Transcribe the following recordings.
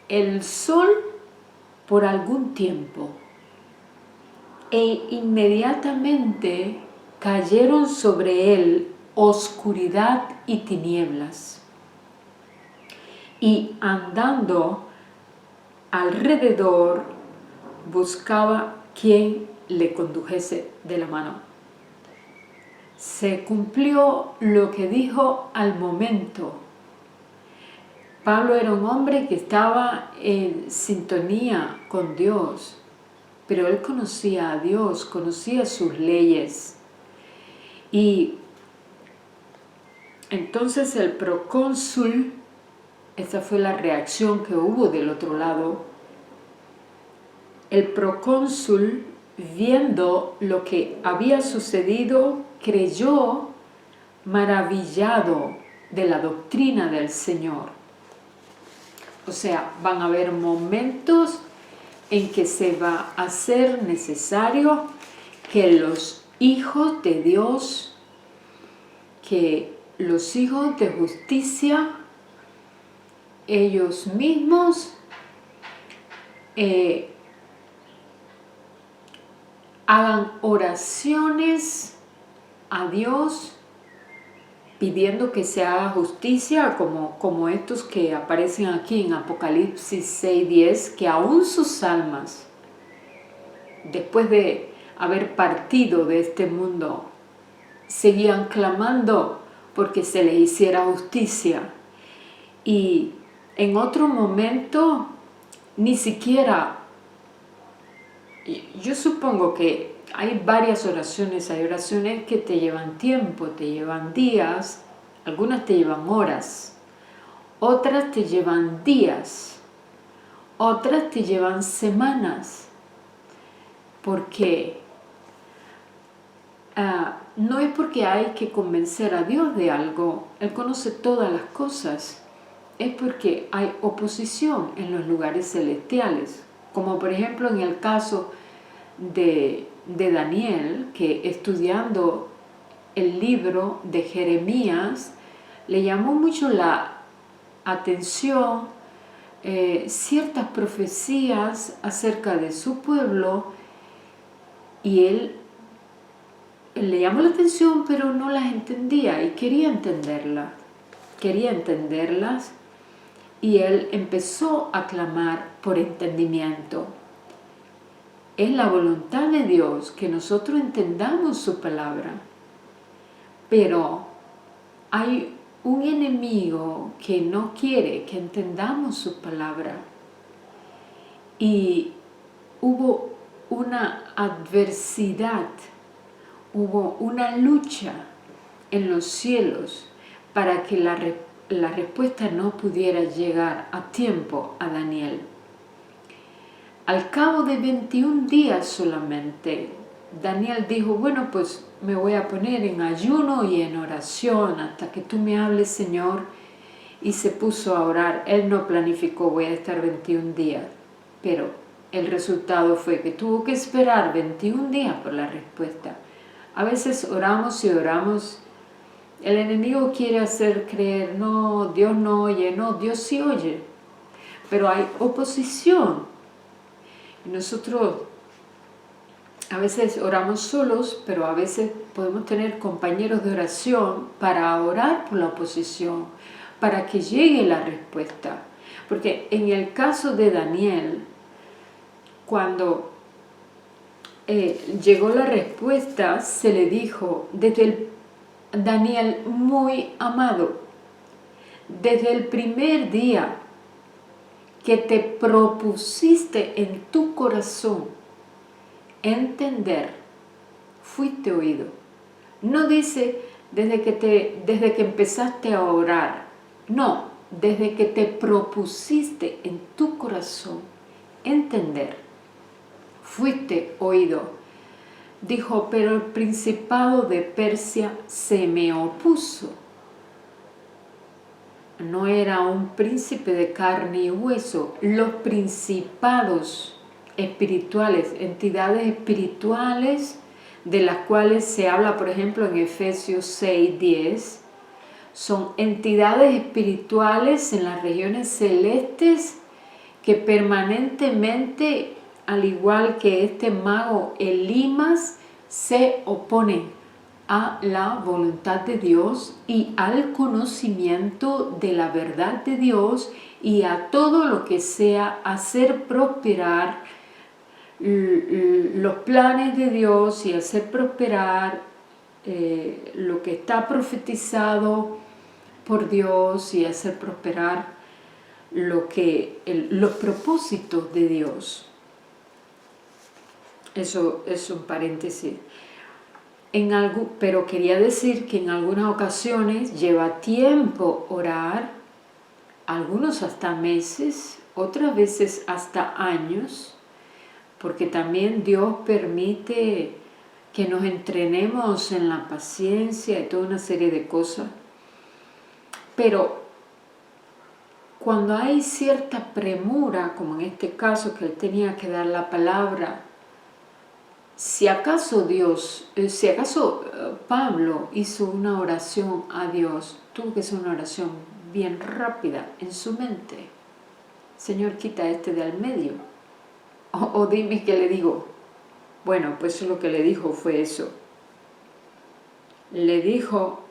el sol por algún tiempo, e inmediatamente cayeron sobre él oscuridad y tinieblas, y andando alrededor buscaba quien le condujese de la mano. Se cumplió lo que dijo al momento. Pablo era un hombre que estaba en sintonía con Dios, pero él conocía a Dios, conocía sus leyes. Y entonces el procónsul, esa fue la reacción que hubo del otro lado, el procónsul, viendo lo que había sucedido, creyó maravillado de la doctrina del Señor. O sea, van a haber momentos en que se va a hacer necesario que los hijos de Dios, que los hijos de justicia, ellos mismos hagan oraciones a Dios pidiendo que se haga justicia, como estos que aparecen aquí en Apocalipsis 6:10, que aún sus almas, después de haber partido de este mundo, seguían clamando porque se les hiciera justicia. Y en otro momento, ni siquiera, yo supongo que hay varias oraciones, hay oraciones que te llevan tiempo, te llevan días, algunas te llevan horas, otras te llevan días, otras te llevan semanas, porque no es porque hay que convencer a Dios de algo, Él conoce todas las cosas, es porque hay oposición en los lugares celestiales, como por ejemplo en el caso de Daniel, que estudiando el libro de Jeremías le llamó mucho la atención ciertas profecías acerca de su pueblo, y él le llamó la atención pero no las entendía y quería entenderlas, y él empezó a clamar por entendimiento. Es la voluntad de Dios que nosotros entendamos su palabra, pero hay un enemigo que no quiere que entendamos su palabra, y hubo una adversidad, hubo una lucha en los cielos para que la respuesta no pudiera llegar a tiempo a Daniel. Al cabo de 21 días solamente, Daniel dijo, bueno, pues me voy a poner en ayuno y en oración hasta que tú me hables, Señor, y se puso a orar. Él no planificó, voy a estar 21 días, pero el resultado fue que tuvo que esperar 21 días por la respuesta. A veces oramos y oramos, el enemigo quiere hacer creer, no, Dios no oye, no, Dios sí oye, pero hay oposición. Y nosotros a veces oramos solos, pero a veces podemos tener compañeros de oración para orar por la oposición, para que llegue la respuesta. Porque en el caso de Daniel, cuando llegó la respuesta, se le dijo, Daniel muy amado, desde el primer día que te propusiste en tu corazón entender, fuiste oído. No dice desde que empezaste a orar, no, desde que te propusiste en tu corazón entender, fuiste oído. Dijo, pero el principado de Persia se me opuso. No era un príncipe de carne y hueso. Los principados espirituales, entidades espirituales de las cuales se habla, por ejemplo, en Efesios 6:10, son entidades espirituales en las regiones celestes que permanentemente, al igual que este mago Elimas, se oponen a la voluntad de Dios y al conocimiento de la verdad de Dios y a todo lo que sea hacer prosperar los planes de Dios y hacer prosperar lo que está profetizado por Dios y hacer prosperar los propósitos de Dios. Eso es un paréntesis. Pero quería decir que en algunas ocasiones lleva tiempo orar, algunos hasta meses, otras veces hasta años, porque también Dios permite que nos entrenemos en la paciencia y toda una serie de cosas. Pero cuando hay cierta premura, como en este caso que él tenía que dar la palabra, si acaso Pablo hizo una oración a Dios, tuvo que ser una oración bien rápida en su mente. Señor, quita este de al medio. O dime qué le digo. Bueno, pues lo que le dijo fue eso. Le dijo,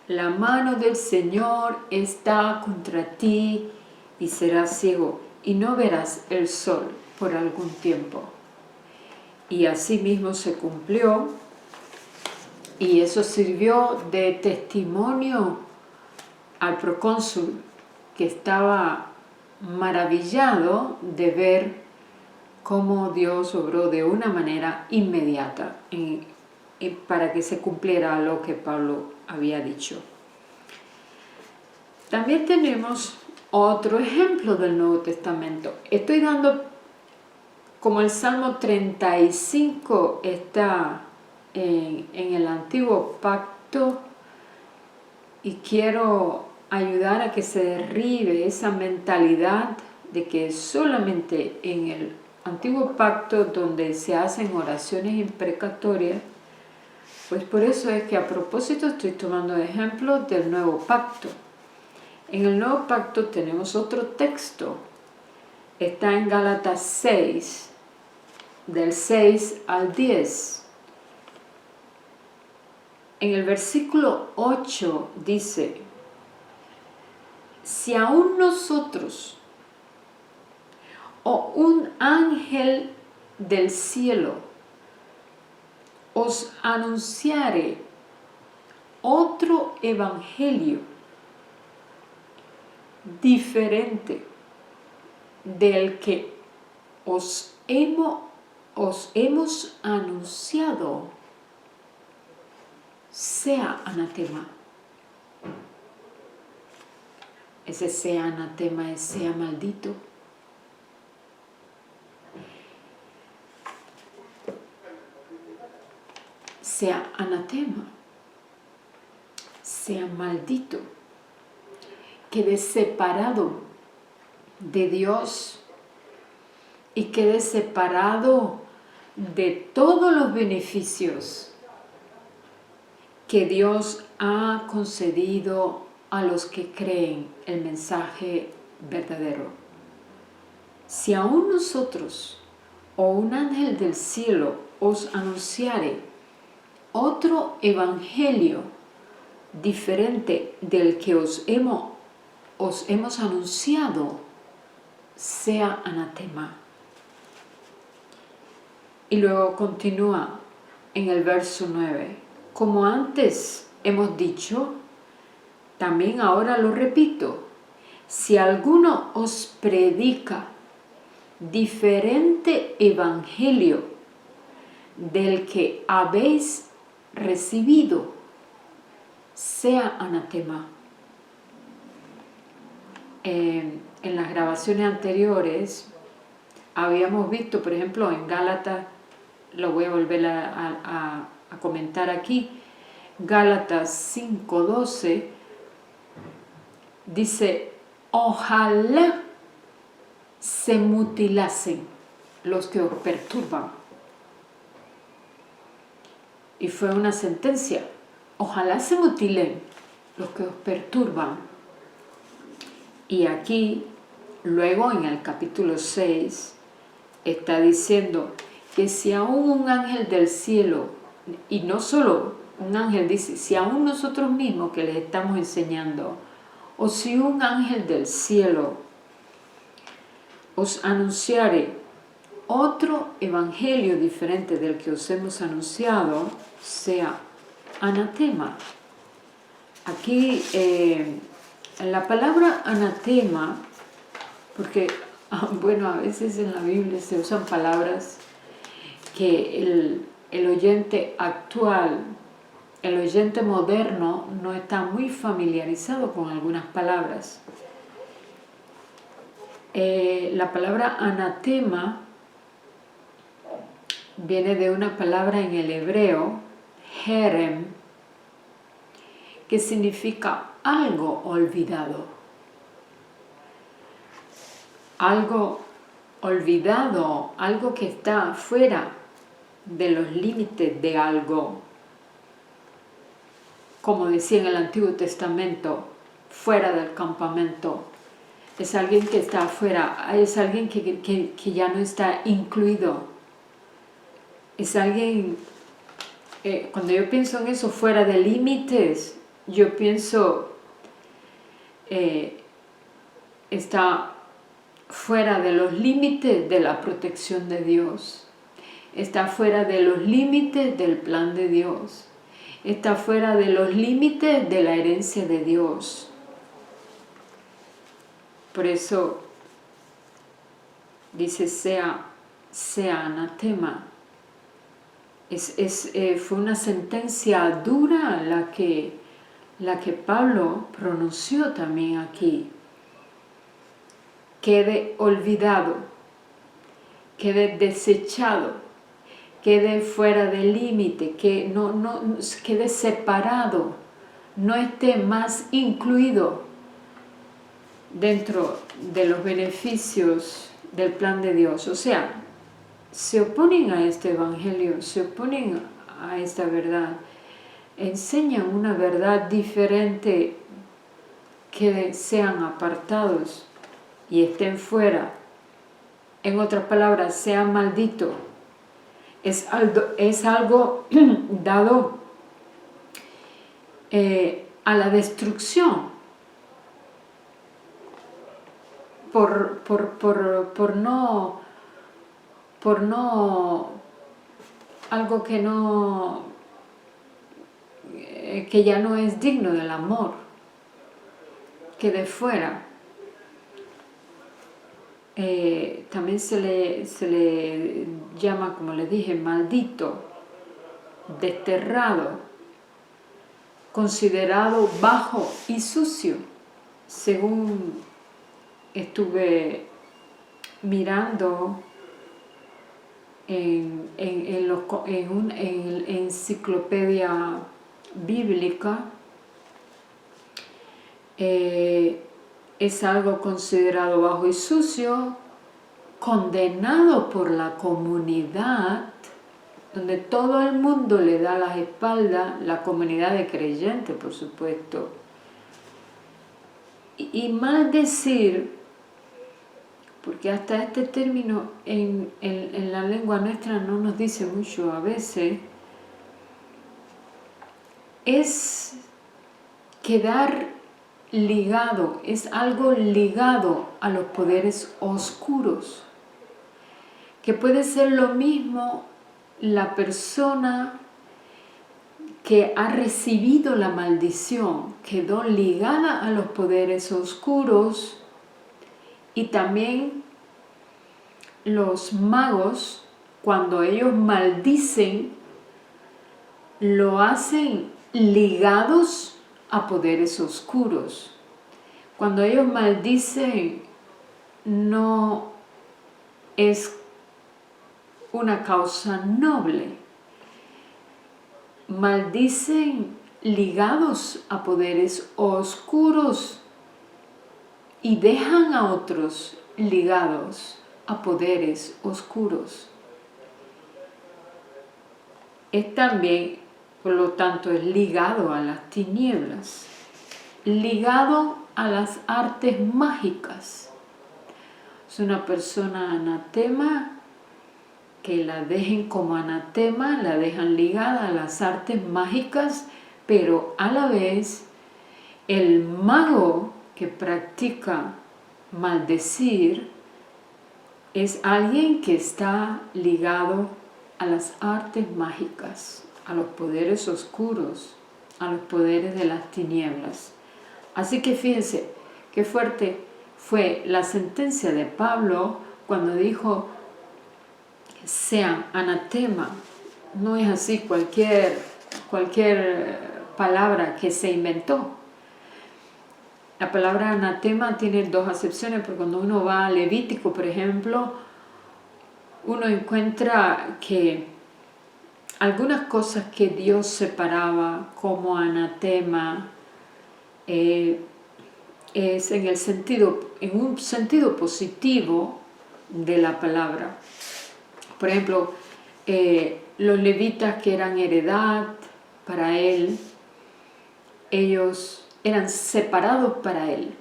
la mano del Señor está contra ti y serás ciego y no verás el sol por algún tiempo. Y así mismo se cumplió, y eso sirvió de testimonio al procónsul, que estaba maravillado de ver cómo Dios obró de una manera inmediata para que se cumpliera lo que Pablo había dicho. También tenemos otro ejemplo del Nuevo Testamento. Estoy dando, como el Salmo 35 está en el Antiguo Pacto, y quiero ayudar a que se derribe esa mentalidad de que solamente en el Antiguo Pacto donde se hacen oraciones imprecatorias, pues por eso es que a propósito estoy tomando ejemplos del Nuevo Pacto. En el Nuevo Pacto tenemos otro texto, está en Gálatas 6, del 6 al 10. En el versículo 8 dice, si aún nosotros o un ángel del cielo os anunciare otro evangelio diferente del que os hemos anunciado, sea anatema. Ese sea anatema es sea maldito. Sea anatema, sea maldito, quede separado de Dios y quede separado de todos los beneficios que Dios ha concedido a los que creen el mensaje verdadero. Si aún nosotros o un ángel del cielo os anunciare otro evangelio diferente del que os hemos anunciado, sea anatema. Y luego continúa en el verso 9. Como antes hemos dicho, también ahora lo repito, si alguno os predica diferente evangelio del que habéis recibido, sea anatema. En las grabaciones anteriores habíamos visto, por ejemplo, en Gálatas, lo voy a volver a comentar aquí, Gálatas 5:12, dice, ojalá se mutilasen los que os perturban. Y fue una sentencia, ojalá se mutilen los que os perturban. Y aquí, luego en el capítulo 6, está diciendo que si aún un ángel del cielo, y no solo un ángel, dice, si aún nosotros mismos que les estamos enseñando, o si un ángel del cielo os anunciare otro evangelio diferente del que os hemos anunciado, sea anatema. Aquí la palabra anatema, porque bueno, a veces en la Biblia se usan palabras que el oyente actual, el oyente moderno no está muy familiarizado con algunas palabras. La palabra anatema viene de una palabra en el hebreo, herem, que significa algo olvidado. Algo olvidado, algo que está fuera de los límites de algo. Como decía en el Antiguo Testamento, fuera del campamento. Es alguien que está afuera, es alguien que ya no está incluido. Es alguien, cuando yo pienso en eso, fuera de límites, yo pienso, está fuera de los límites de la protección de Dios. Está fuera de los límites del plan de Dios. Está fuera de los límites de la herencia de Dios. Por eso dice sea anatema. Fue una sentencia dura la que Pablo pronunció también aquí. Quede olvidado, quede desechado, quede fuera del límite, que no quede separado, no esté más incluido dentro de los beneficios del plan de Dios. O sea, se oponen a este evangelio, se oponen a esta verdad, enseñan una verdad diferente, que sean apartados y estén fuera. En otras palabras, sean malditos. Es algo dado a la destrucción por no algo que ya no es digno del amor, que de fuera. También se le llama, como les dije, maldito, desterrado, considerado bajo y sucio, según estuve mirando en una enciclopedia bíblica. Es algo considerado bajo y sucio, condenado por la comunidad, donde todo el mundo le da las espaldas, la comunidad de creyentes, por supuesto. Y maldecir, porque hasta este término en la lengua nuestra no nos dice mucho a veces, es quedar ligado, es algo ligado a los poderes oscuros, que puede ser lo mismo la persona que ha recibido la maldición, quedó ligada a los poderes oscuros, y también los magos, cuando ellos maldicen, lo hacen ligados a poderes oscuros. Cuando ellos maldicen, no es una causa noble. Maldicen ligados a poderes oscuros y dejan a otros ligados a poderes oscuros. Es también, por lo tanto, es ligado a las tinieblas. ligado a las artes mágicas. Es una persona anatema, que la dejen como anatema, la dejan ligada a las artes mágicas, pero a la vez el mago que practica maldecir es alguien que está ligado a las artes mágicas, a los poderes oscuros, a los poderes de las tinieblas. Así que fíjense qué fuerte fue la sentencia de Pablo cuando dijo sean anatema. No es así cualquier palabra que se inventó. La palabra anatema tiene dos acepciones, porque cuando uno va a Levítico, por ejemplo, uno encuentra que algunas cosas que Dios separaba como anatema es en un sentido positivo de la palabra. Por ejemplo, los levitas que eran heredad para él, ellos eran separados para él.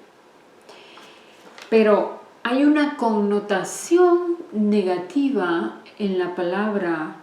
Pero hay una connotación negativa en la palabra